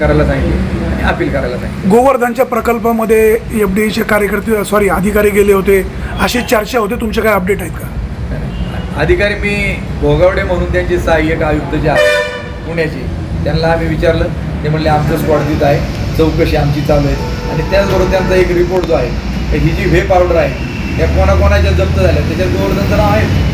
करायला सांगितले आणि अपील करायला सांगितले. गोवर्धनच्या प्रकल्पामध्ये FDAचे कार्यकर्ते अधिकारी गेले होते, अशी चर्चा होते. तुमचे काय अपडेट आहेत का? अधिकारी मी भोगावडे म्हणून त्यांचे सहाय्यक आयुक्त जे आहेत पुण्याचे, त्यांना आम्ही विचारलं. ते म्हणले आमचं स्पॉट तिथं आहे, चौकशी आमची चालू आहे. आणि त्याचबरोबर त्यांचा एक रिपोर्ट जो आहे, ही जी व्हे पावडर आहे त्या कोणाकोणाच्या जप्त झाल्या त्याच्यात गोवर्धनचं नाव आहे.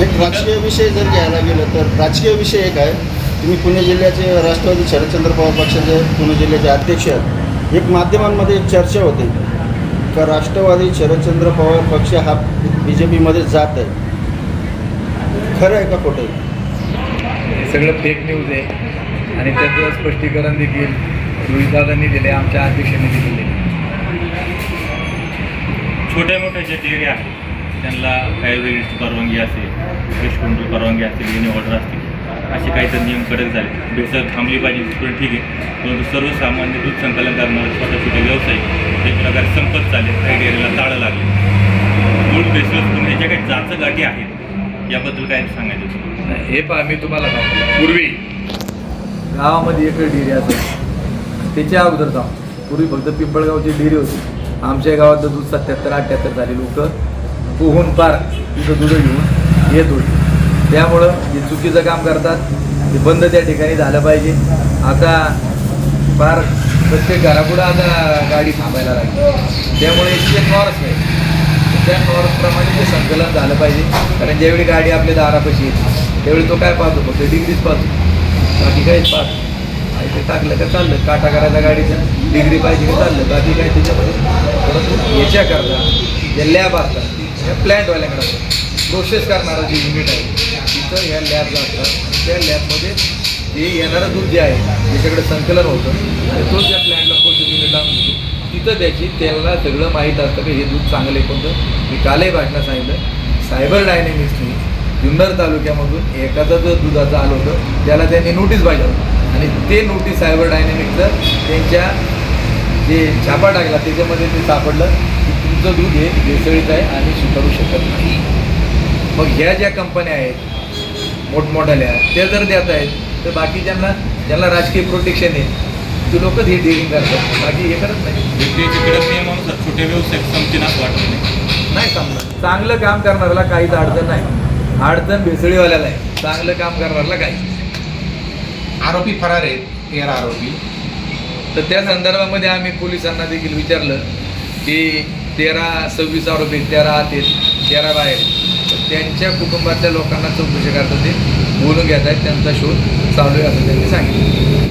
एक राजकीय विषय जर घ्यायला गेलं तर राजकीय विषय एक आहे. तुम्ही पुणे जिल्ह्याचे राष्ट्रवादी शरदचंद्र पवार पक्षाचे पुणे जिल्ह्याचे अध्यक्ष आहेत. एक माध्यमांमध्ये एक चर्चा होते का राष्ट्रवादी शरदचंद्र पवार पक्ष हा BJPमध्ये जात आहे. खरं आहे का खोटं आहे? हे सगळं फेक न्यूज आहे आणि त्याचं स्पष्टीकरण देखील रोहितदादांनी दिले, आमच्या अध्यक्षांनी दिलेले. छोट्या मोठ्या ज्या डेअरी आहेत त्यांना काही वेळेची परवानगी असेल, पेस्ट कंट्रोल परवानगी असेल, येणे ऑर्डर असतील, असे काही तर नियम कडक झाले. भेसळ थांबली पाहिजे तिथपर्यंत ठीक आहे, परंतु सर्वसामान्य दूध संकलन करणारे छोटे छोटे व्यवसायिक एक प्रकारे संपत चालले. काही डेअरीला ताळं लागले. दूध भेसळ करून ह्याच्या काही जाचं गाठी आहेत, याबद्दल काय सांगायचं? नाही, हे पहा, मी तुम्हाला सांगतो. पूर्वी गावामध्ये एक डेअरी असायची, त्याच्या अगोदर जाऊ पूर्वी फक्त पिंपळगावची डेअरी होती. आमच्या गावात दूध 77-78 झाले लोक पोहून पार तिथं दूध घेऊन येत होते. त्यामुळं जे चुकीचं काम करतात ते बंद त्या ठिकाणी झालं पाहिजे. आता फार प्रत्येक घरापुढं आता गाडी थांबायला लागली. त्यामुळे जे नॉर्स नाही त्या नॉर्सप्रमाणे ते संकलन झालं पाहिजे. कारण ज्यावेळी गाडी आपल्या दारापाशी येते त्यावेळी तो काय पाहतो, फक्त डिग्रीच पाहतो, बाकी काहीच पाहतो. आणि ते टाकलं का चाललं, काटा करायला गाडीचं डिग्री पाहिजे का चाललं, बाकी काय त्याच्यामध्ये. परंतु याच्याकरता ज्या लॅब असतात त्या प्लॅन्टवाल्याकडे प्रोसेस करणारं जे युनिट आहे तिथं ह्या लॅब असतात. त्या लॅबमध्ये ते येणारं दूध जे आहे ज्याच्याकडे संकलन होतं आणि तो त्या प्लॅन्टला प्रोसेस युनिट आणून देतो. तिथं त्याला सगळं माहीत असतं की हे दूध चांगलं आहे कोणतं. मी कालही भाषणात सांगितलं, सायबर डायनेमिक्सनी जुन्नर तालुक्यामधून एखादं जर दुधाचं आलं होतं त्याला त्यांनी नोटीस पाहिजे आणि ते नोटीस सायबर डायनेमिक्सचं त्यांच्या जे छापा टाकला त्याच्यामध्ये ते सापडलं की तुमचं दूध हे भेसळीत आहे आणि स्वीकारू शकत नाही. मग ह्या ज्या कंपन्या आहेत मोठमोठ्याल्या त्या जर देत आहेत तर बाकी ज्यांना राजकीय प्रोटेक्शन आहे ते लोकच हे डिलिंग करतात, बाकी हे करत नाही. FDAचे कडक नियमानुसार छोटे व्यवसाय संपतील असं वाटत नाही समजा चांगलं काम करणाऱ्याला काहीच अडचण नाही, अडचण भेसळीवाल्याला आहे. चांगलं काम करणाऱ्याला काही. आरोपी फरार आहेत, 13 आरोपी. तर त्या संदर्भामध्ये आम्ही पोलिसांना देखील विचारलं की 26 आरोपी, 13 आत आहेत, 13 बाहेर आहेत. तर त्यांच्या कुटुंबातल्या लोकांना चौकशी करतात, ते बोलून घेत आहेत, त्यांचा शोध चालू आहे असं त्यांनी सांगितलं.